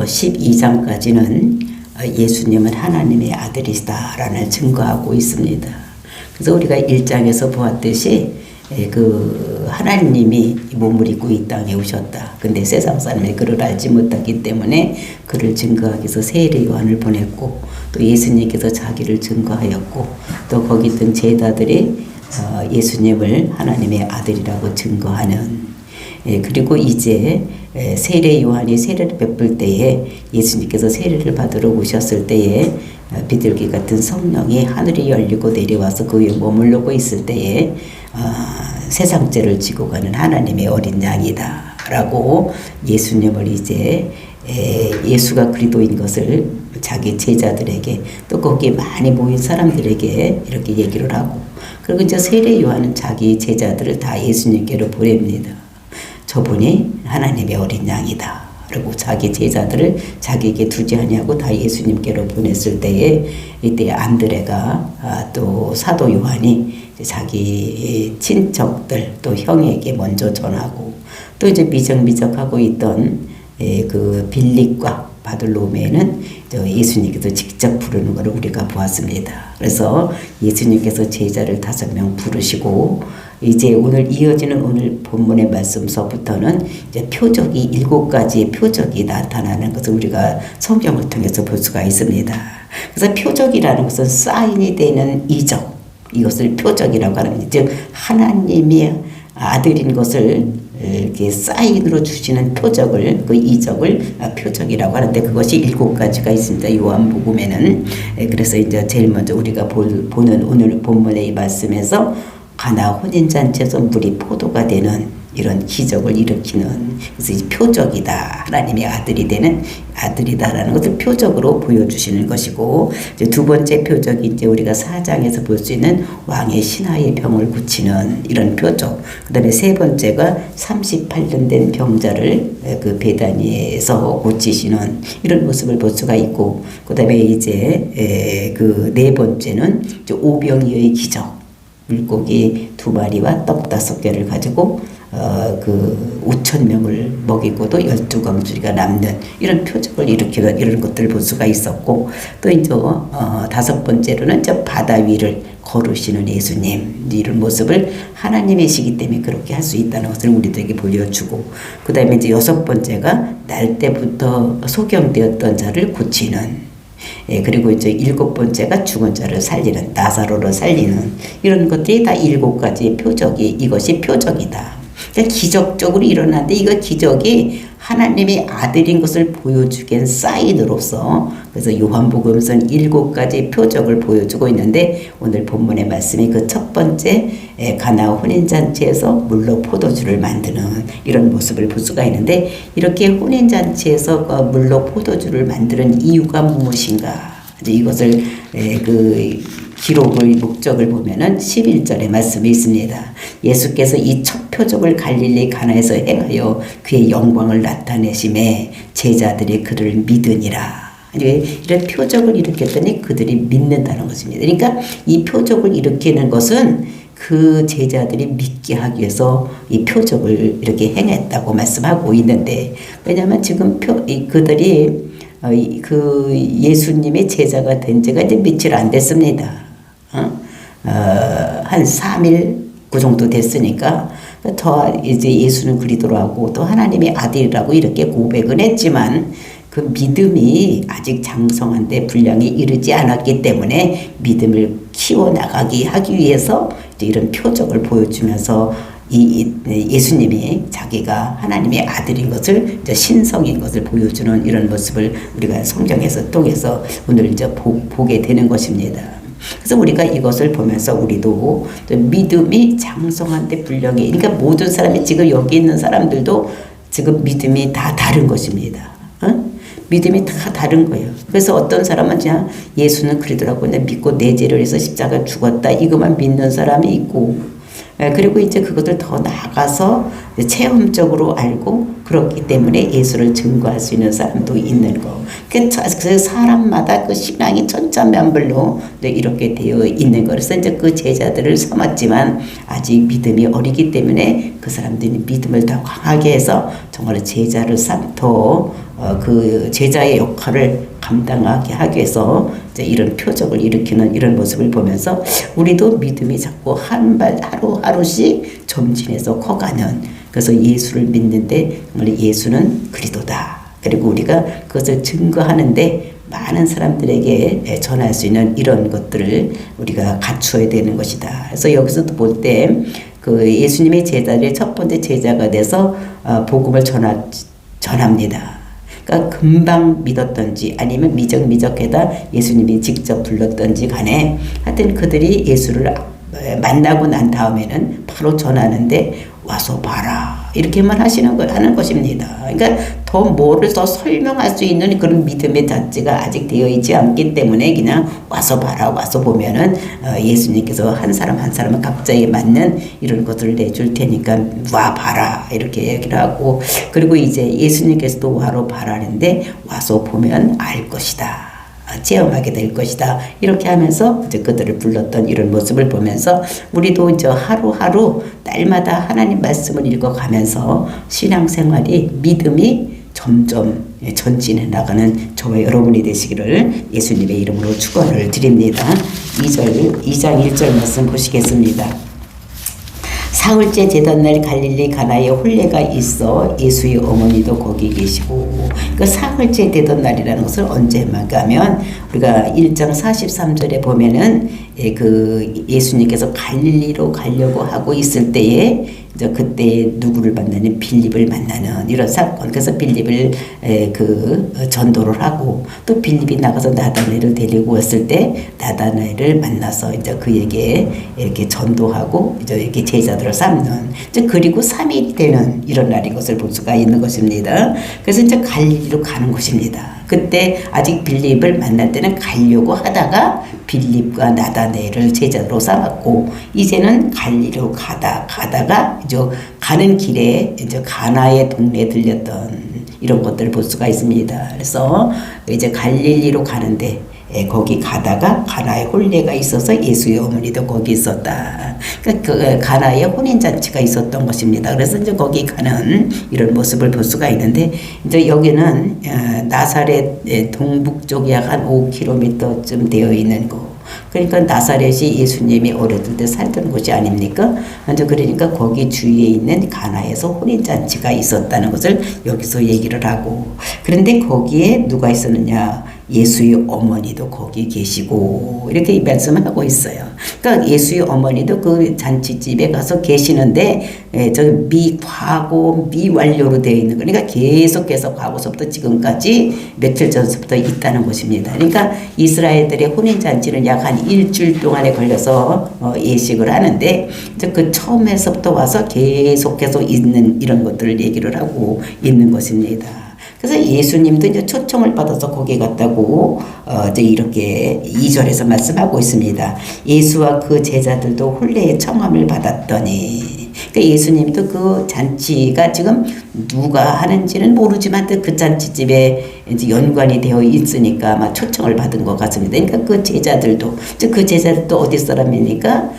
12장까지는 예수님은 하나님의 아들이시다라는 증거하고 있습니다. 그래서 우리가 1장에서 보았듯이 그 하나님이 몸을 입고 이 땅에 오셨다. 근데 세상 사람이 그를 알지 못했기 때문에 그를 증거하기 위해서 세례 요한을 보냈고, 또 예수님께서 자기를 증거하였고, 또 거기 있던 제자들이 예수님을 하나님의 아들이라고 증거하는, 그리고 이제 세례 요한이 세례를 베풀 때에 예수님께서 세례를 받으러 오셨을 때에 비둘기 같은 성령이 하늘이 열리고 내려와서 그 위에 머물르고 있을 때에 세상 죄를 지고 가는 하나님의 어린 양이다 라고 예수님을 이제 예수가 그리스도인 것을 자기 제자들에게, 또 거기에 많이 모인 사람들에게 이렇게 얘기를 하고, 그리고 이제 세례 요한은 자기 제자들을 다 예수님께로 보냅니다. 저분이 하나님의 어린 양이다. 그리고 자기 제자들을 자기에게 두지 아니하고 다 예수님께로 보냈을 때에, 이때 안드레가 또 사도 요한이 자기 친척들 또 형에게 먼저 전하고, 또 이제 미적미적하고 있던 그 빌립과 바들로메는 예수님께서 직접 부르는 것을 우리가 보았습니다. 그래서 예수님께서 제자를 5명 부르시고, 이제 오늘 이어지는 오늘 본문의 말씀서부터는 이제 표적이 7가지의 표적이 나타나는 것을 우리가 성경을 통해서 볼 수가 있습니다. 그래서 표적이라는 것은 사인이 되는 이적, 이것을 표적이라고 하는, 즉 하나님이 아들인 것을 이렇게 사인으로 주시는 표적을, 그 이적을 표적이라고 하는데, 그것이 7가지가 있습니다. 요한복음에는. 그래서 이제 제일 먼저 우리가 보는 오늘 본문의 이 말씀에서 가나 혼인잔치에서 물이 포도가 되는 이런 기적을 일으키는, 그래서 이 표적이다, 하나님의 아들이 되는 아들이다라는 것을 표적으로 보여주시는 것이고, 이제 두 번째 표적이 이제 우리가 4장에서 볼 수 있는 왕의 신하의 병을 고치는 이런 표적, 그 다음에 세 번째가 38년 된 병자를 그 베다니에서 고치시는 이런 모습을 볼 수가 있고, 그 다음에 이제 그 네 번째는 이제 오병이어의 기적, 물고기 2마리와 떡 5개를 가지고 그 5,000명을 먹이고도 12광주리가 남는 이런 표적을 일으키는 이런 것들을 볼 수가 있었고, 또 이제 5번째로는 저 바다 위를 걸으시는 예수님, 이런 모습을 하나님이시기 때문에 그렇게 할 수 있다는 것을 우리들에게 보여주고, 그 다음에 이제 6번째가 날 때부터 소경되었던 자를 고치는, 그리고 이제 7번째가 죽은 자를 살리는, 나사로를 살리는, 이런 것들이 다 7가지의 표적이, 이것이 표적이다. 그러니까 기적적으로 일어났는데, 이거 기적이 하나님의 아들인 것을 보여주기엔 사인으로서, 그래서 요한복음서는 7가지 표적을 보여주고 있는데, 오늘 본문의 말씀이 그 첫 번째 가나 혼인잔치에서 물로 포도주를 만드는 이런 모습을 볼 수가 있는데, 이렇게 혼인잔치에서 물로 포도주를 만드는 이유가 무엇인가, 이제 이것을 그 기록의 목적을 보면은 11절의 말씀이 있습니다. 예수께서 이 첫 표적을 갈릴리 가나에서 행하여 그의 영광을 나타내심에 제자들이 그를 믿으니라. 이런 표적을 일으켰더니 그들이 믿는다는 것입니다. 그러니까 이 표적을 일으키는 것은 그 제자들이 믿게 하기 위해서 이 표적을 이렇게 행했다고 말씀하고 있는데, 왜냐하면 지금 그들이 그 예수님의 제자가 된 지가 이제 며칠 안 됐습니다. 한 3일 그 정도 됐으니까 더 이제 예수는 그리스도라고 또 하나님의 아들이라고 이렇게 고백은 했지만, 그 믿음이 아직 장성한데 분량이 이르지 않았기 때문에 믿음을 키워나가게 하기 위해서 이제 이런 표적을 보여주면서 예수님이 자기가 하나님의 아들인 것을, 이제 신성인 것을 보여주는 이런 모습을 우리가 성경에서 통해서 오늘 이제 보게 되는 것입니다. 그래서 우리가 이것을 보면서 우리도 믿음이 장성한데 분량이, 그러니까 모든 사람이, 지금 여기 있는 사람들도 지금 믿음이 다 다른 것입니다. 믿음이 다 다른 거예요. 그래서 어떤 사람은 그냥 예수는 그리스도라고 믿고 내 죄를 위해서 십자가 죽었다, 이것만 믿는 사람이 있고, 그리고 이제 그것을 더 나아가서 체험적으로 알고 그렇기 때문에 예수를 증거할 수 있는 사람도 있는 거. 그 사람마다 그 신앙이 천차만별로 이렇게 되어 있는 거. 그래서 이제 그 제자들을 삼았지만 아직 믿음이 어리기 때문에 그 사람들이 믿음을 더 강하게 해서 정말 제자를 삼더 그 제자의 역할을 감당하게 하기 위해서 이제 이런 표적을 일으키는 이런 모습을 보면서 우리도 믿음이 자꾸 한 발 하루하루씩 점진해서 커가는, 그래서 예수를 믿는데 정말 예수는 그리스도다. 그리고 우리가 그것을 증거하는데 많은 사람들에게 전할 수 있는 이런 것들을 우리가 갖추어야 되는 것이다. 그래서 여기서도 볼 때 그 예수님의 제자들의 첫 번째 제자가 돼서 복음을 전합니다. 그러니까 금방 믿었던지 아니면 미적미적해다 예수님이 직접 불렀던지 간에 하여튼 그들이 예수를 만나고 난 다음에는 바로 전하는데 와서 봐라 이렇게만 하는 것입니다. 그러니까 더 뭐를 더 설명할 수 있는 그런 믿음의 자체가 아직 되어 있지 않기 때문에 그냥 와서 봐라, 와서 보면은 예수님께서 한 사람 한 사람은 각자에 맞는 이런 것들을 내줄 테니까 와 봐라 이렇게 얘기를 하고, 그리고 이제 예수님께서도 와로 봐라는데 와서 보면 알 것이다, 체험하게 될 것이다 이렇게 하면서 이제 그들을 불렀던 이런 모습을 보면서 우리도 이제 하루하루 날마다 하나님 말씀을 읽어가면서 신앙생활이 믿음이 점점 전진해 나가는 저와 여러분이 되시기를 예수님의 이름으로 축원을 드립니다. 2장 1절 말씀 보시겠습니다. 사흘째 되던 날 갈릴리 가나에 혼례가 있어 예수의 어머니도 거기 계시고, 그 사흘째 되던 날이라는 것을 언제 말하면 우리가 1장 43절에 보면은 그 예수님께서 갈릴리로 가려고 하고 있을 때에 이제 그때 누구를 만나는 빌립을 만나는 이런 사건. 그래서 빌립을 그 전도를 하고 또 빌립이 나가서 나다나엘을 데리고 왔을 때 나다나엘을 만나서 이제 그에게 이렇게 전도하고 이제 이렇게 제자들을 삼는, 이제 그리고 3일이 되는 이런 날인 것을 볼 수가 있는 것입니다. 그래서 이제 갈릴리로 가는 것입니다. 그때 아직 빌립을 만날 때는 가려고 하다가 빌립과 나다나엘을 제자로 삼았고, 이제는 갈릴리로 가다가 이제 가는 길에 이제 가나의 동네에 들렸던 이런 것들을 볼 수가 있습니다. 그래서 이제 갈릴리로 가는데 거기 가다가 가나의 혼례가 있어서 예수의 어머니도 거기 있었다. 그러니까 그 가나의 혼인잔치가 있었던 것입니다. 그래서 이제 거기 가는 이런 모습을 볼 수가 있는데, 이제 여기는 나사렛 동북쪽 약 한 5km쯤 되어 있는 곳. 그러니까 나사렛이 예수님이 어렸을 때 살던 곳이 아닙니까? 먼저 그러니까 거기 주위에 있는 가나에서 혼인잔치가 있었다는 것을 여기서 얘기를 하고, 그런데 거기에 누가 있었느냐? 예수의 어머니도 거기 계시고 이렇게 이 말씀을 하고 있어요. 그러니까 예수의 어머니도 그 잔치집에 가서 계시는데 저기 과거 미완료로 되어 있는 거니까 그러니까 계속해서 과거서부터 지금까지 며칠 전부터 있다는 것입니다. 그러니까 이스라엘들의 혼인잔치는 약 한 일주일 동안에 걸려서 예식을 하는데 이제 그 처음에서부터 와서 계속해서 있는 이런 것들을 얘기를 하고 있는 것입니다. 그래서 예수님도 이제 초청을 받아서 거기 갔다고 이제 이렇게 2절에서 말씀하고 있습니다. 예수와 그 제자들도 혼례의 청함을 받았더니, 그러니까 예수님도 그 잔치가 지금 누가 하는지는 모르지만 그 잔치집에 이제 연관이 되어 있으니까 아마 초청을 받은 것 같습니다. 그러니까 그 제자들도 어디 사람입니까?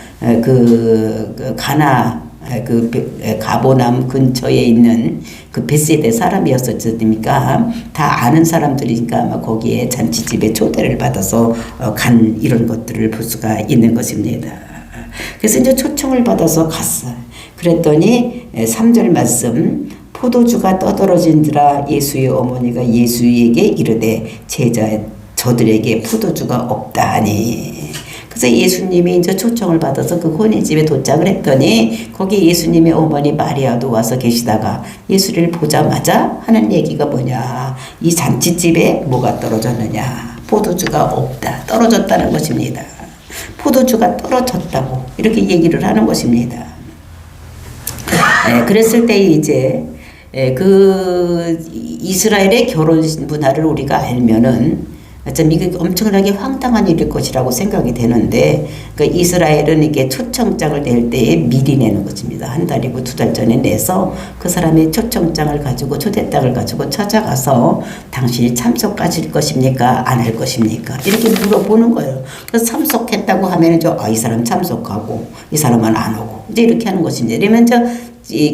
그 가나 그 가보남 근처에 있는 그 벳세다 사람이었었으니까 다 아는 사람들이니까 아마 거기에 잔치집에 초대를 받아서 간 이런 것들을 볼 수가 있는 것입니다. 그래서 이제 초청을 받아서 갔어요. 그랬더니 3절 말씀, 포도주가 떠들어진지라 예수의 어머니가 예수에게 이르되 저들에게 포도주가 없다 하니. 그래서 예수님이 이제 초청을 받아서 그 혼인집에 도착을 했더니 거기 예수님의 어머니 마리아도 와서 계시다가 예수를 보자마자 하는 얘기가 뭐냐? 이 잔치집에 뭐가 떨어졌느냐? 포도주가 없다. 떨어졌다는 것입니다. 포도주가 떨어졌다고 이렇게 얘기를 하는 것입니다. 그랬을 때 이제 그 이스라엘의 결혼 문화를 우리가 알면은 참 이게 엄청나게 황당한 일일 것이라고 생각이 되는데, 그러니까 이스라엘은 이게 초청장을 낼 때에 미리 내는 것입니다. 한 달이고 2달 전에 내서 그 사람의 초청장을 가지고 초대장을 가지고 찾아가서 당신이 참석하실 것입니까? 안 할 것입니까? 이렇게 물어보는 거예요. 그래서 참석했다고 하면 이 사람 참석하고 이 사람은 안 오고 이제 이렇게 하는 것입니다. 그러면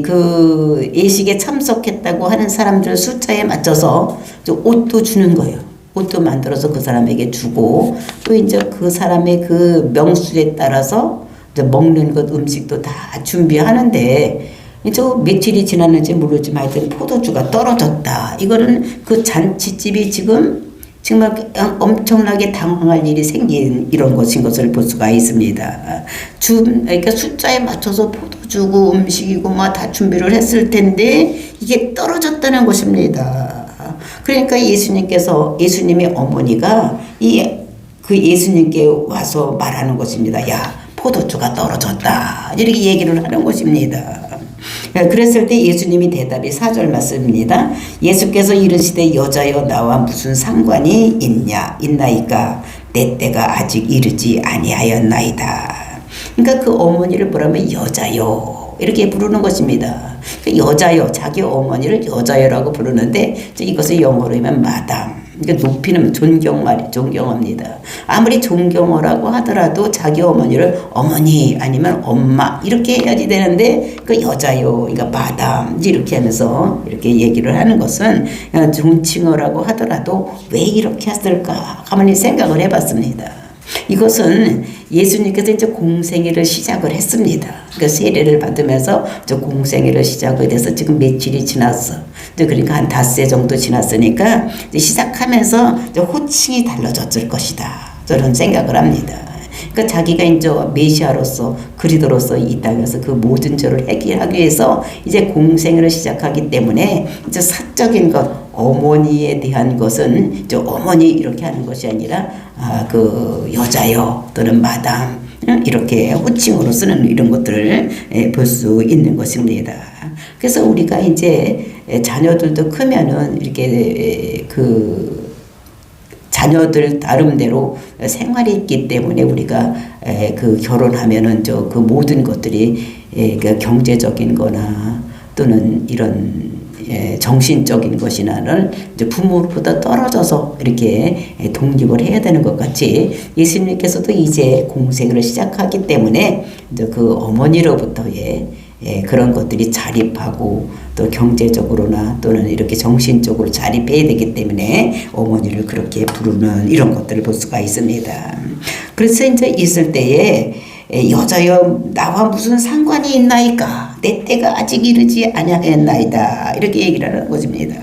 그 예식에 참석했다고 하는 사람들 숫자에 맞춰서 옷도 주는 거예요. 옷도 만들어서 그 사람에게 주고, 또 이제 그 사람의 그 명수에 따라서 이제 먹는 것 음식도 다 준비하는데, 이제 며칠이 지났는지 모르지만 하여튼 포도주가 떨어졌다. 이거는 그 잔치집이 지금 정말 엄청나게 당황할 일이 생긴 이런 것인 것을 볼 수가 있습니다. 그러니까 숫자에 맞춰서 포도주고 음식이고 뭐 다 준비를 했을 텐데 이게 떨어졌다는 것입니다. 그러니까 예수님의 어머니가 그 예수님께 와서 말하는 것입니다. 야, 포도주가 떨어졌다. 이렇게 얘기를 하는 것입니다. 그랬을 때 예수님이 대답이 4절 말씀입니다. 예수께서 이르시되 여자여 나와 무슨 상관이 있나이까 내 때가 아직 이르지 아니하였나이다. 그러니까 그 어머니를 뭐라면 여자요 이렇게 부르는 것입니다. 여자요, 자기 어머니를 여자요라고 부르는데 이것을 영어로 하면 마담. 그러니까 높이는 존경합니다. 아무리 존경어라고 하더라도 자기 어머니를 어머니 아니면 엄마 이렇게 해야지 되는데 그 여자요, 그러니까 마담 이렇게 하면서 이렇게 얘기를 하는 것은 존칭어라고 하더라도 왜 이렇게 했을까 가만히 생각을 해봤습니다. 이것은 예수님께서 이제 공생애를 시작을 했습니다. 그러니까 세례를 받으면서 공생애를 시작을 해서 지금 며칠이 지났어. 그러니까 한 닷새 정도 지났으니까 시작하면서 호칭이 달라졌을 것이다. 저는 생각을 합니다. 그러니까 자기가 이제 메시아로서 그리스도로서 이 땅에서 그 모든 죄를 해결하기 위해서 이제 공생애를 시작하기 때문에 이제 사적인 것, 어머니에 대한 것은 이제 어머니 이렇게 하는 것이 아니라 그 여자요 또는 마담 이렇게 호칭으로 쓰는 이런 것들을 볼 수 있는 것입니다. 그래서 우리가 이제 자녀들도 크면은 이렇게 그 자녀들 나름대로 생활이 있기 때문에 우리가 그 결혼하면은 그 모든 것들이 그 경제적인 거나 또는 이런 정신적인 것이나를 이제 부모보다 떨어져서 이렇게 독립을 해야 되는 것 같이 예수님께서도 이제 공생을 시작하기 때문에 이제 그 어머니로부터의 그런 것들이 자립하고 또 경제적으로나 또는 이렇게 정신적으로 자립해야 되기 때문에 어머니를 그렇게 부르는 이런 것들을 볼 수가 있습니다. 그래서 이제 있을 때에 여자여 나와 무슨 상관이 있나이까 내 때가 아직 이르지 아니하였나이다 이렇게 얘기를 하는 것입니다.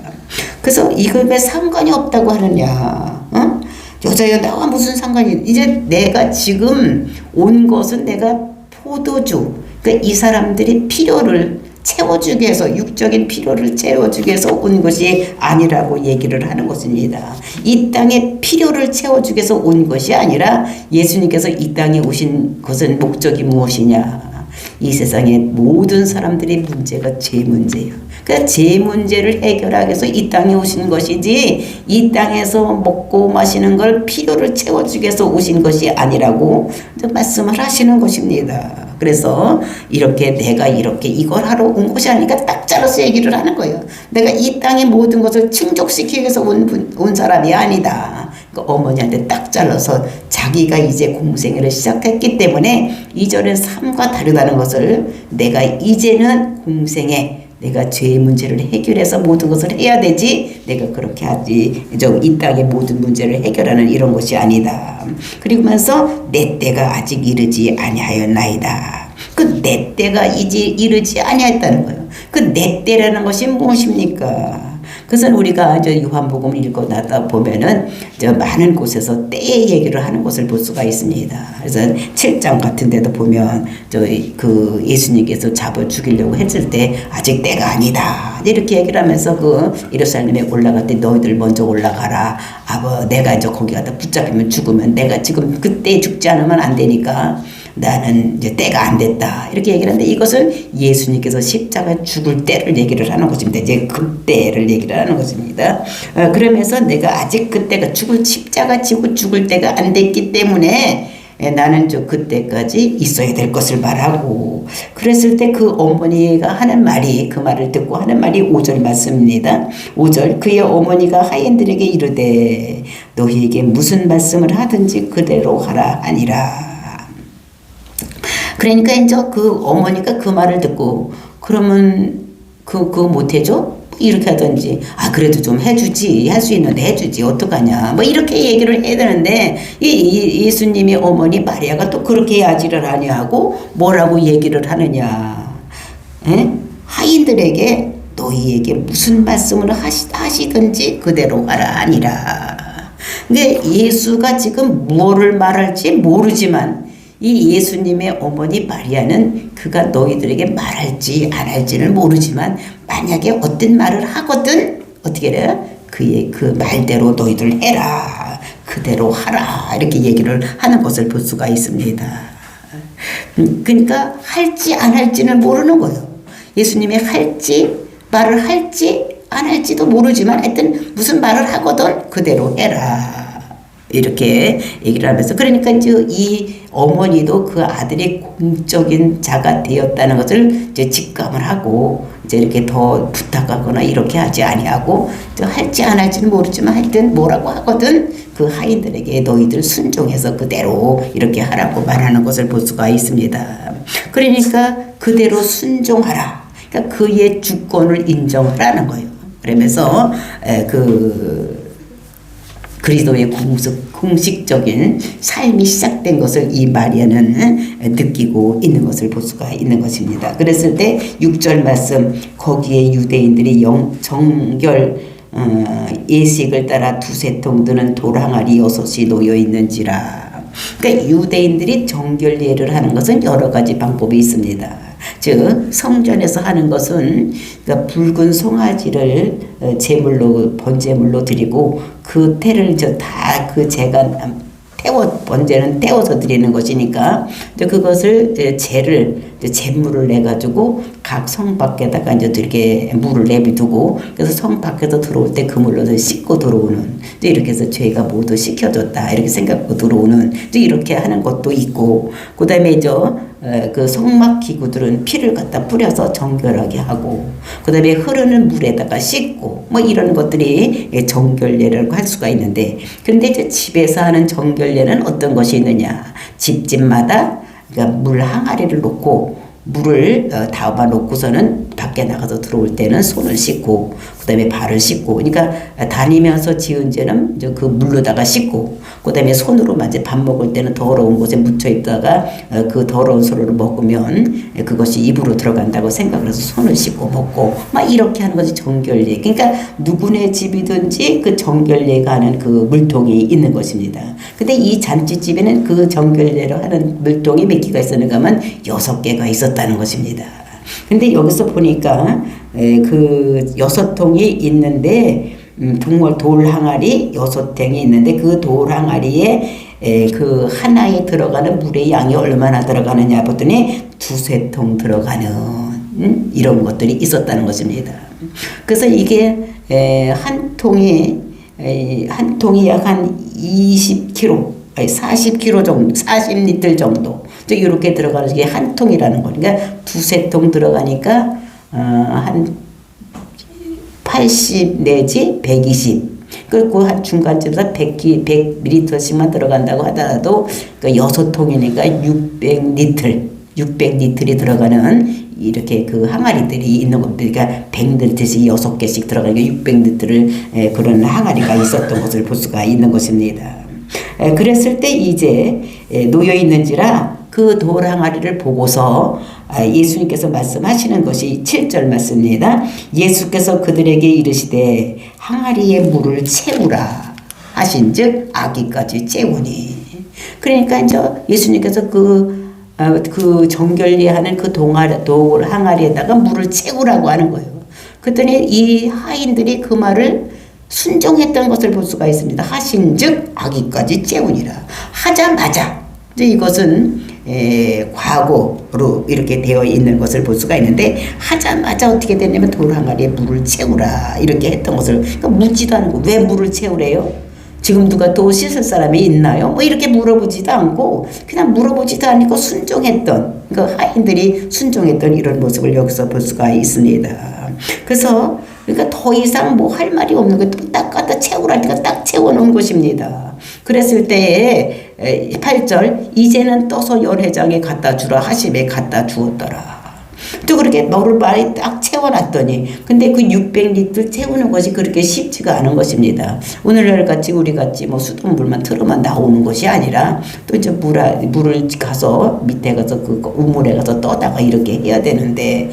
그래서 이걸 왜 상관이 없다고 하느냐? 여자여 나와 무슨 상관이 이제 내가 지금 온 것은 내가 포도주 그러니까 이 사람들이 필요를 채워주기 위해서 육적인 필요를 채워주기 위해서 온 것이 아니라고 얘기를 하는 것입니다. 이 땅의 필요를 채워주기 위해서 온 것이 아니라 예수님께서 이 땅에 오신 것은 목적이 무엇이냐. 이 세상의 모든 사람들의 문제가 죄 문제예요. 그러니까 죄 문제를 해결하기 위해서 이 땅에 오신 것이지 이 땅에서 먹고 마시는 걸 필요를 채워주기 위해서 오신 것이 아니라고 말씀을 하시는 것입니다. 그래서 이렇게 내가 이렇게 이걸 하러 온 것이 아니니까 딱 잘라서 얘기를 하는 거예요. 내가 이 땅의 모든 것을 충족시키기 위해서 온 사람이 아니다. 그러니까 어머니한테 딱 잘라서 자기가 이제 공생애를 시작했기 때문에 이전의 삶과 다르다는 것을 내가 이제는 공생애 내가 죄의 문제를 해결해서 모든 것을 해야 되지 내가 그렇게 하지 이 땅의 모든 문제를 해결하는 이런 것이 아니다. 그리고면서 내 때가 아직 이르지 아니하였나이다. 그 내 때가 이제 이르지 아니하였다는 거예요. 그 내 때라는 것이 무엇입니까? 그것은 우리가 요한복음 읽고 나다 보면은 많은 곳에서 때의 얘기를 하는 것을 볼 수가 있습니다. 그래서 7장 같은 데도 보면 그 예수님께서 잡아 죽이려고 했을 때 아직 때가 아니다. 이렇게 얘기를 하면서 그 예루살렘에 올라갈 때 너희들 먼저 올라가라. 내가 이제 거기 가다 붙잡히면 죽으면 내가 지금 그때 죽지 않으면 안 되니까 나는 이제 때가 안 됐다. 이렇게 얘기를 하는데 이것은 예수님께서 십자가 죽을 때를 얘기를 하는 것입니다. 이제 그때를 얘기를 하는 것입니다. 그러면서 내가 아직 그때가 십자가 지고 죽을 때가 안 됐기 때문에 나는 저 그때까지 있어야 될 것을 말하고 그랬을 때 그 어머니가 하는 말이 그 말을 듣고 하는 말이 5절 말씀입니다. 5절 그의 어머니가 하인들에게 이르되 너희에게 무슨 말씀을 하든지 그대로 하라 하니라. 그러니까 이제 그 어머니가 그 말을 듣고 그러면 그거 못해줘? 이렇게 하든지 그래도 좀 해주지 할 수 있는데 해주지 어떡하냐 뭐 이렇게 얘기를 해야 되는데 이 예수님의 어머니 마리아가 또 그렇게 야지를 하냐고 뭐라고 얘기를 하느냐. 에? 하인들에게 너희에게 무슨 말씀을 하시든지 그대로 하라 하니라. 근데 예수가 지금 뭐를 말할지 모르지만 이 예수님의 어머니 마리아는 그가 너희들에게 말할지 안 할지는 모르지만 만약에 어떤 말을 하거든 어떻게 해라? 그의 그 말대로 너희들 해라. 그대로 하라. 이렇게 얘기를 하는 것을 볼 수가 있습니다. 그러니까 할지 안 할지는 모르는 거예요. 예수님이 말을 할지 안 할지도 모르지만 하여튼 무슨 말을 하거든 그대로 해라. 이렇게 얘기를 하면서 그러니까 이제 이 어머니도 그 아들이 공적인 자가 되었다는 것을 이제 직감을 하고 이제 이렇게 더 부탁하거나 이렇게 하지 아니하고 할지 안 할지는 모르지만 하여튼 뭐라고 하거든 그 하인들에게 너희들 순종해서 그대로 이렇게 하라고 말하는 것을 볼 수가 있습니다. 그러니까 그대로 순종하라. 그러니까 그의 주권을 인정하라는 거예요. 그러면서 그리스도의 공식적인 삶이 시작된 것을 이 마리아는 느끼고 있는 것을 볼 수가 있는 것입니다. 그랬을 때 6절 말씀 거기에 유대인들이 정결 예식을 따라 두세 통 드는 돌항아리 6이 놓여 있는지라. 그러니까 유대인들이 정결례를 하는 것은 여러 가지 방법이 있습니다. 즉 성전에서 하는 것은 그러니까 붉은 송아지를 제물로 번제물로 드리고 그 태를 다 그 제가 번제는 태워서 드리는 것이니까 그것을 제물을 내 가지고 각 성 밖에다가 이제 이렇게 물을 내비두고 그래서 성 밖에서 들어올 때 그 물로 씻고 들어오는 이렇게 해서 죄가 모두 씻겨졌다 이렇게 생각하고 들어오는 이렇게 하는 것도 있고 그다음에 그 성막 기구들은 피를 갖다 뿌려서 정결하게 하고 그다음에 흐르는 물에다가 씻고 뭐 이런 것들이 정결례라고 할 수가 있는데 근데 이제 집에서 하는 정결례는 어떤 것이 있느냐. 집집마다 그러니까 물 항아리를 놓고 물을 담아 놓고서는 밖에 나가서 들어올 때는 손을 씻고 그다음에 발을 씻고 그러니까 다니면서 지은 죄는 그 물로다가 씻고 그다음에 손으로 이제 밥 먹을 때는 더러운 곳에 묻혀 있다가 그 더러운 손으로 먹으면 그것이 입으로 들어간다고 생각을 해서 손을 씻고 먹고 막 이렇게 하는 것이 정결례. 그러니까 누구네 집이든지 그 정결례가 하는 그 물통이 있는 것입니다. 근데 이 잔치집에는 그 정결례로 하는 물통이 몇 개가 있었는가 하면 6개가 있었다는 것입니다. 근데 여기서 보니까 그 6통이 있는데 돌 항아리 6통이 있는데 그 돌 항아리에 그 하나에 들어가는 물의 양이 얼마나 들어가느냐 보더니 2-3통 들어가는 이런 것들이 있었다는 것입니다. 그래서 이게 한 통이 약 한 20kg, 40kg 정도, 40리터 정도 이렇게 들어가는 게 한 통이라는 거니까 그러니까 2-3통 들어가니까 한 80 내지 120 그리고 한 중간쯤에서 100ml씩만 들어간다고 하더라도 그 6통이니까 600리터이 들어가는 이렇게 그 항아리들이 있는 겁니다. 그러니까 100리터씩 6개씩 들어가니까 600리터를 그런 항아리가 있었던 것을 볼 수가 있는 것입니다. 그랬을 때 이제 놓여 있는지라 그 돌 항아리를 보고서 예수님께서 말씀하시는 것이 7절 말씀입니다. 예수께서 그들에게 이르시되 항아리에 물을 채우라 하신즉 아기까지 채우니. 그러니까 이제 예수님께서 그 정결례하는 그 돌 항아리에다가 물을 채우라고 하는 거예요. 그랬더니 이 하인들이 그 말을 순종했던 것을 볼 수가 있습니다. 하신즉 아기까지 채우니라. 하자마자 이것은 과거로 이렇게 되어 있는 것을 볼 수가 있는데, 하자마자 어떻게 됐냐면 돌 항아리에 물을 채우라 이렇게 했던 것을, 그러니까 묻지도 않고 왜 물을 채우래요? 지금 누가 또 씻을 사람이 있나요? 뭐 이렇게 물어보지도 않고 그냥 물어보지도 않고 순종했던, 그러니까 하인들이 순종했던 이런 모습을 여기서 볼 수가 있습니다. 그래서 그러니까 더 이상 뭐 할 말이 없는 거, 딱 갖다 채우라 때가 딱 채워놓은 것입니다. 그랬을 때에 8절, 이제는 떠서 연회장에 갖다 주라 하심에 갖다 주었더라. 또 그렇게 너를 많이 딱 채워놨더니, 근데 그 600리터 채우는 것이 그렇게 쉽지가 않은 것입니다. 오늘날 같이 우리 같이 뭐 수돗물만 틀어만 나오는 것이 아니라, 또 이제 물을 가서 밑에 가서 그 우물에 가서 떠다가 이렇게 해야 되는데,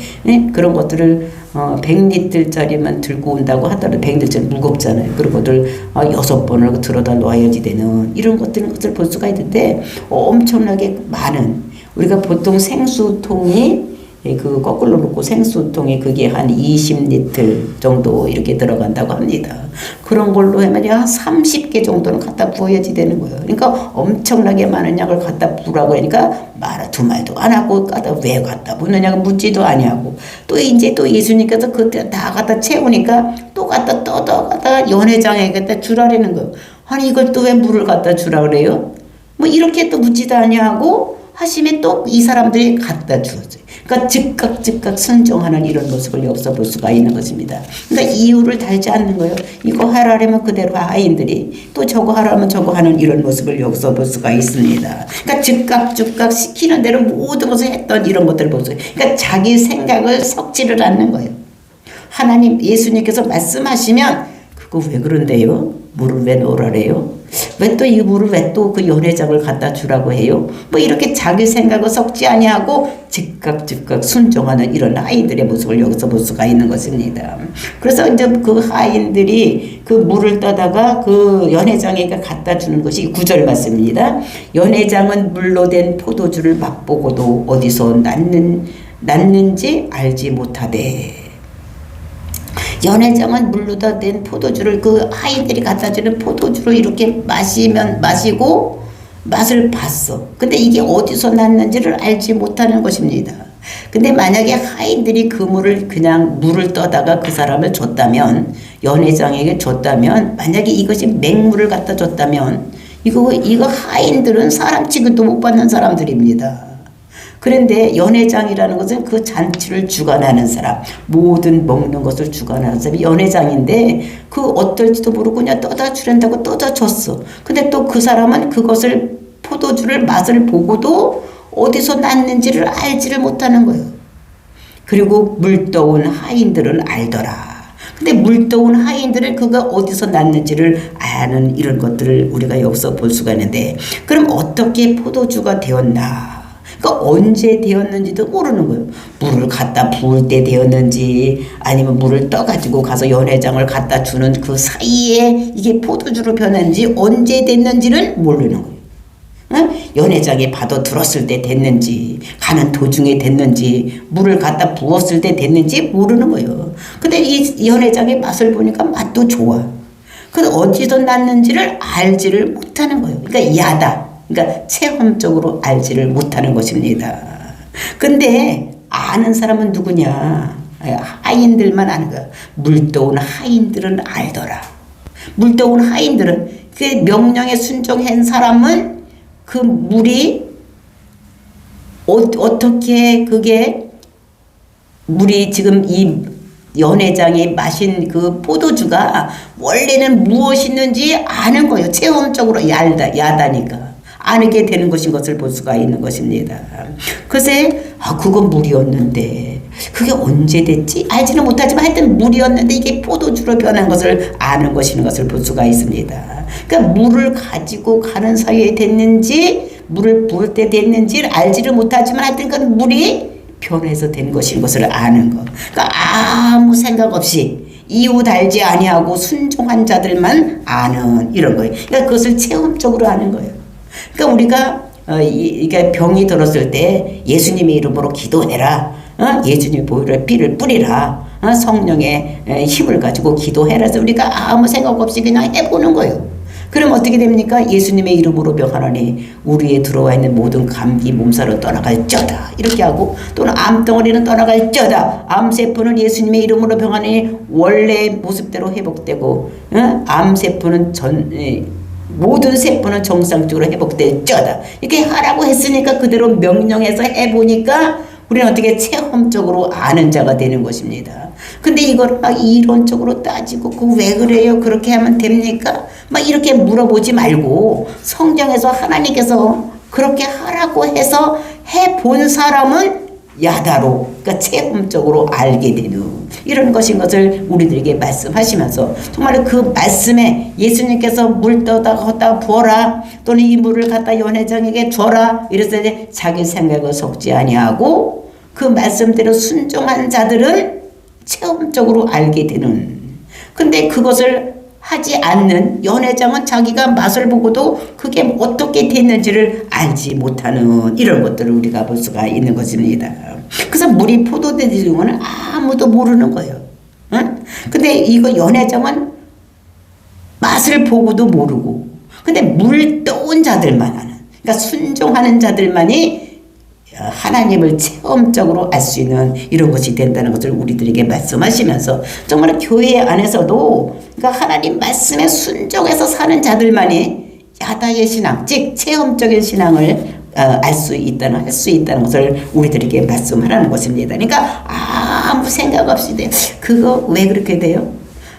그런 것들을 100리터짜리만 들고 온다고 하더라도 100리터 무겁잖아요. 그런 것들 6번을 들어다 놔야지 되는 이런 것들을 볼 수가 있는데, 엄청나게 많은, 우리가 보통 생수통이 그 거꾸로 놓고 생수통에 그게 한 20리터 정도 이렇게 들어간다고 합니다. 그런 걸로 하면 한 30개 정도는 갖다 부어야지 되는 거예요. 그러니까 엄청나게 많은 양을 갖다 부으라고 하니까 두 말도 안 하고 왜 갖다 부느냐고 묻지도 아니하고, 또 이제 또 예수님께서 그때 다 갖다 채우니까 또 갖다 갖다 연회장에 갖다 주라라는 거예요. 아니 이걸 또 왜 물을 갖다 주라 그래요? 뭐 이렇게 또 묻지도 아니하고 하심에 또 이 사람들이 갖다 주었어요. 그러니까 즉각 순종하는 이런 모습을 여기서 볼 수가 있는 것입니다. 그러니까 이유를 달지 않는 거예요. 이거 하라면 그대로 하인들이, 또 저거 하라면 저거 하는 이런 모습을 여기서 볼 수가 있습니다. 그러니까 즉각 시키는 대로 모든 것을 했던 이런 것들을 볼 수가 있어요. 그러니까 자기 생각을 섞지를 않는 거예요. 하나님, 예수님께서 말씀하시면 그거 왜 그런데요? 물을 왜 넣으라래요? 왜 또 이 물을 왜 또 그 연회장을 갖다 주라고 해요? 뭐 이렇게 자기 생각을 섞지 아니하고 즉각 순종하는 이런 하인들의 모습을 여기서 볼 수가 있는 것입니다. 그래서 이제 그 하인들이 그 물을 떠다가 그 연회장에 갖다 주는 것이 9절 말씀입니다. 연회장은 물로 된 포도주를 맛보고도 어디서 났는지 알지 못하되. 연회장은 물로 된 포도주를 그 하인들이 갖다 주는 포도주로 이렇게 마시고 맛을 봤어. 근데 이게 어디서 났는지를 알지 못하는 것입니다. 근데 만약에 하인들이 그 물을 그냥 물을 떠다가 그 사람을 줬다면, 연회장에게 줬다면, 만약에 이것이 맹물을 갖다 줬다면 이거 하인들은 사람 취급도 못 받는 사람들입니다. 그런데 연회장이라는 것은 그 잔치를 주관하는 사람, 모든 먹는 것을 주관하는 사람이 연회장인데, 그 어떨지도 모르고 그냥 떠다 주란다고 떠다 줬어. 근데 또 그 사람은 그것을, 포도주를 맛을 보고도 어디서 났는지를 알지를 못하는 거예요. 그리고 물떠온 하인들은 알더라. 근데 물떠온 하인들은 그가 어디서 났는지를 아는 이런 것들을 우리가 여기서 볼 수가 있는데, 그럼 어떻게 포도주가 되었나? 그러니까 언제 되었는지도 모르는 거예요. 물을 갖다 부을 때 되었는지, 아니면 물을 떠가지고 가서 연회장을 갖다 주는 그 사이에 이게 포도주로 변했는지, 언제 됐는지를 모르는 거예요. 연회장에 받아 들었을 때 됐는지, 가는 도중에 됐는지, 물을 갖다 부었을 때 됐는지 모르는 거예요. 근데 이 연회장의 맛을 보니까 맛도 좋아. 근데 어디서 났는지를 알지를 못하는 거예요. 그러니까 그러니까 체험적으로 알지를 못하는 것입니다. 근데 아는 사람은 누구냐? 하인들만 아는 거야. 물떠온 하인들은 알더라. 물떠온 하인들은 그 명령에 순종한 사람은 그 물이 어떻게, 그게 물이 지금 이 연회장이 마신 그 포도주가 원래는 무엇이 있는지 아는 거예요. 체험적으로 야다니까 아게 되는 것인 것을 볼 수가 있는 것입니다. 그새 그건 물이었는데 그게 언제 됐지? 알지는 못하지만 하여튼 물이었는데 이게 포도주로 변한 것을 아는 것을 볼 수가 있습니다. 그러니까 물을 가지고 가는 사이에 됐는지, 물을 부을 때 됐는지를 알지를 못하지만 하여튼 그 물이 변해서 된 것인 것을 아는 것. 그러니까 아무 생각 없이 이유 달지 아니하고 순종한 자들만 아는 이런 거예요. 그러니까 그것을 체험적으로 아는 거예요. 그러니까 우리가 이게 병이 들었을 때 예수님의 이름으로 기도해라. 예수님의 보혈의 피를 뿌리라. 성령의 힘을 가지고 기도해라. 해서 우리가 아무 생각 없이 그냥 해보는 거예요. 그럼 어떻게 됩니까? 예수님의 이름으로 병하노니 우리에 들어와 있는 모든 감기 몸살은 떠나갈쩌다 이렇게 하고, 또는 암덩어리는 떠나갈쩌다, 암세포는 예수님의 이름으로 병하니 원래의 모습대로 회복되고, 암세포는 모든 세포는 정상적으로 회복될쩌다 이렇게 하라고 했으니까 그대로 명령해서 해보니까 우리는 어떻게 체험적으로 아는 자가 되는 것입니다. 근데 이걸 막 이론적으로 따지고 그 왜 그래요? 그렇게 하면 됩니까? 막 이렇게 물어보지 말고 성경에서 하나님께서 그렇게 하라고 해서 해본 사람은 야다로, 그러니까 체험적으로 알게 되는 이런 것인 것을 우리들에게 말씀하시면서, 정말 그 말씀에 예수님께서 물 떠다 부어라, 또는 이 물을 갖다 연회장에게 줘라 이래서 이제 자기 생각을 섞지 아니하고 그 말씀대로 순종한 자들은 체험적으로 알게 되는, 근데 그것을 하지 않는 연회장은 자기가 맛을 보고도 그게 어떻게 됐는지를 알지 못하는 이런 것들을 우리가 볼 수가 있는 것입니다. 그래서 물이 포도되는 거는 아무도 모르는 거예요. 응? 근데 이거 연회장은 맛을 보고도 모르고, 근데 물 떠온 자들만 하는, 그러니까 순종하는 자들만이 하나님을 체험적으로 알 수 있는 이런 것이 된다는 것을 우리들에게 말씀하시면서, 정말 교회 안에서도 그러니까 하나님 말씀에 순종해서 사는 자들만이 야다의 신앙, 즉 체험적인 신앙을 알 수 있다는, 할 수 있다는 것을 우리들에게 말씀하라는 것입니다. 그러니까 아무 생각 없이 그거 왜 그렇게 돼요?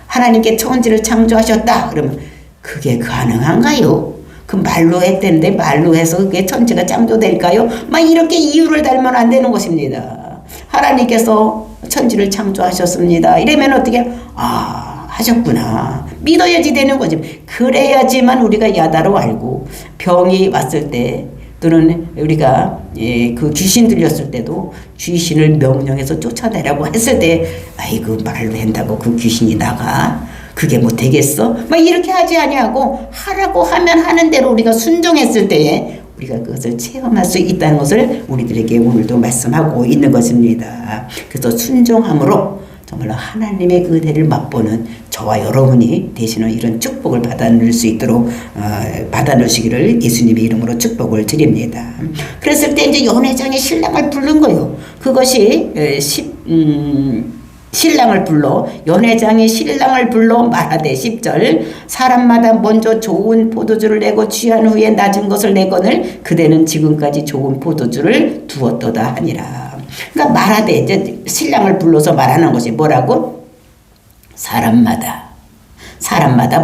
하나님께 천지를 창조하셨다 그러면 그게 가능한가요? 그 말로 했다는데 말로 해서 그게 천지가 창조될까요? 막 이렇게 이유를 달면 안 되는 것입니다. 하나님께서 천지를 창조하셨습니다. 이러면 어떻게 하셨구나 믿어야지 되는 거지. 그래야지만 우리가 야다로 알고, 병이 왔을 때 또는 우리가 그 귀신 들렸을 때도 귀신을 명령해서 쫓아내라고 했을 때 아이고 말로 한다고 그 귀신이 나가? 그게 뭐 되겠어? 막 이렇게 하지 아니하고 하라고 하면 하는 대로 우리가 순종했을 때에 우리가 그것을 체험할 수 있다는 것을 우리들에게 오늘도 말씀하고 있는 것입니다. 그래서 순종함으로 정말로 하나님의 은혜를 맛보는 저와 여러분이 되시는 이런 축복을 받아낼 수 있도록 받아놓으시기를 예수님의 이름으로 축복을 드립니다. 그랬을 때 이제 연회장이 신랑을 부른 거예요. 그것이 신랑을 불러, 연회장이 신랑을 불러 말하되 10절 사람마다 먼저 좋은 포도주를 내고 취한 후에 낮은 것을 내거늘 그대는 지금까지 좋은 포도주를 두었도다 하니라. 그러니까 말하되 이제 신랑을 불러서 말하는 것이 뭐라고? 사람마다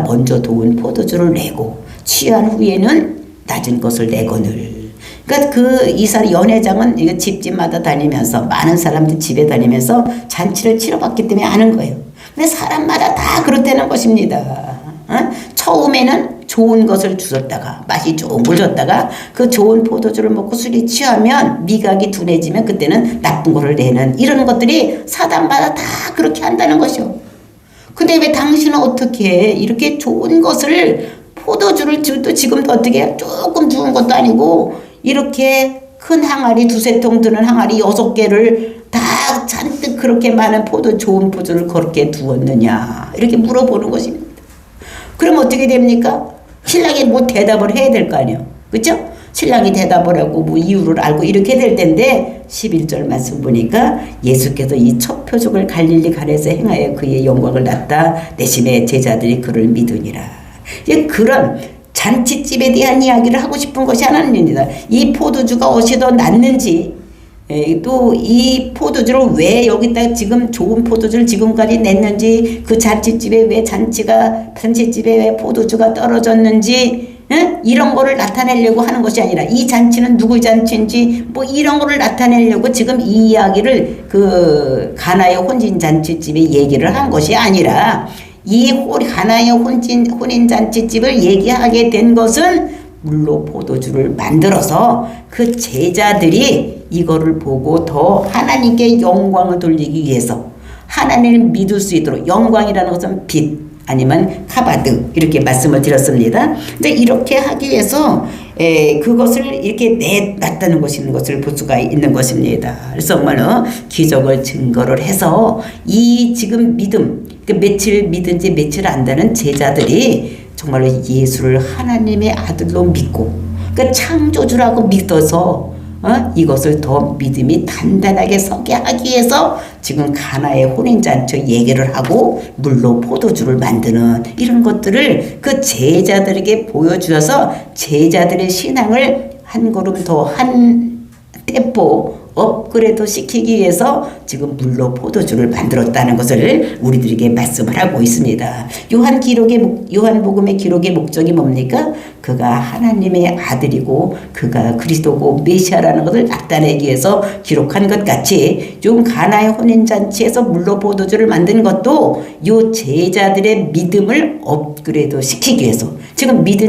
먼저 좋은 포도주를 내고 취한 후에는 낮은 것을 내거늘. 그러니까 이 사람 연회장은 이거 집집마다 다니면서 많은 사람들 집에 다니면서 잔치를 치러봤기 때문에 아는 거예요. 근데 사람마다 다 그렇다는 것입니다. 처음에는 좋은 것을 주었다가 맛이 좋은 걸 줬다가 그 좋은 포도주를 먹고 술이 취하면 미각이 둔해지면 그때는 나쁜 거를 내는 이런 것들이 사람마다 다 그렇게 한다는 것이요. 근데 왜 당신은 어떻게 해? 이렇게 좋은 것을 포도주를 또 지금도 어떻게 해? 조금 두은 것도 아니고 이렇게 큰 항아리 2-3통 드는 항아리 6개를 다 잔뜩 그렇게 많은 좋은 포도를 그렇게 두었느냐 이렇게 물어보는 것입니다. 그럼 어떻게 됩니까? 신랑이 뭐 대답을 해야 될 거 아니에요. 그렇죠? 신랑이 대답을 하고 뭐 이유를 알고 이렇게 될 텐데 11절 말씀 보니까 예수께서 이 첫 표적을 갈릴리 가나에서 행하여 그의 영광을 나타내심에 제자들이 그를 믿으니라. 그런 잔치집에 대한 이야기를 하고 싶은 것이 하나님입니다. 이 포도주가 어디서 났는지, 또 이 포도주를 왜 여기다 지금 좋은 포도주를 지금까지 냈는지, 그 잔치집에 왜 잔치집에 왜 포도주가 떨어졌는지, 이런 거를 나타내려고 하는 것이 아니라 이 잔치는 누구 잔치인지 뭐 이런 거를 나타내려고 지금 이 이야기를 그 가나의 혼인 잔치집에 얘기를 한 것이 아니라 이 가나의 혼인 잔치집을 얘기하게 된 것은 물로 포도주를 만들어서 그 제자들이 이거를 보고 더 하나님께 영광을 돌리기 위해서 하나님을 믿을 수 있도록, 영광이라는 것은 빛 아니면 카바드 이렇게 말씀을 드렸습니다. 근데 이렇게 하기 위해서 그것을 이렇게 내놨다는 것을 볼 수가 있는 것입니다. 그래서 정말로 기적을 증거를 해서 이 지금 믿음, 며칠 믿은지 며칠 안다는 제자들이 정말로 예수를 하나님의 아들로 믿고 그 창조주라고 믿어서 이것을 더 믿음이 단단하게 서게 하기 위해서 지금 가나의 혼인잔치 얘기를 하고 물로 포도주를 만드는 이런 것들을 그 제자들에게 보여주어서 제자들의 신앙을 한 걸음 더 한 템포 업그레이드 시키기 위해서 지금 물로 포도주를 만들었다는 것을 우리들에게 말씀을 하고 있습니다. 요한복음의 기록의 목적이 뭡니까? 그가 하나님의 아들이고 그가 그리스도고 메시아라는 것을 나타내기 위해서 기록한 것 같이 지금 가나의 혼인잔치에서 물로 포도주를 만든 것도 요 제자들의 믿음을 업그레이드 시키기 위해서 지금 믿은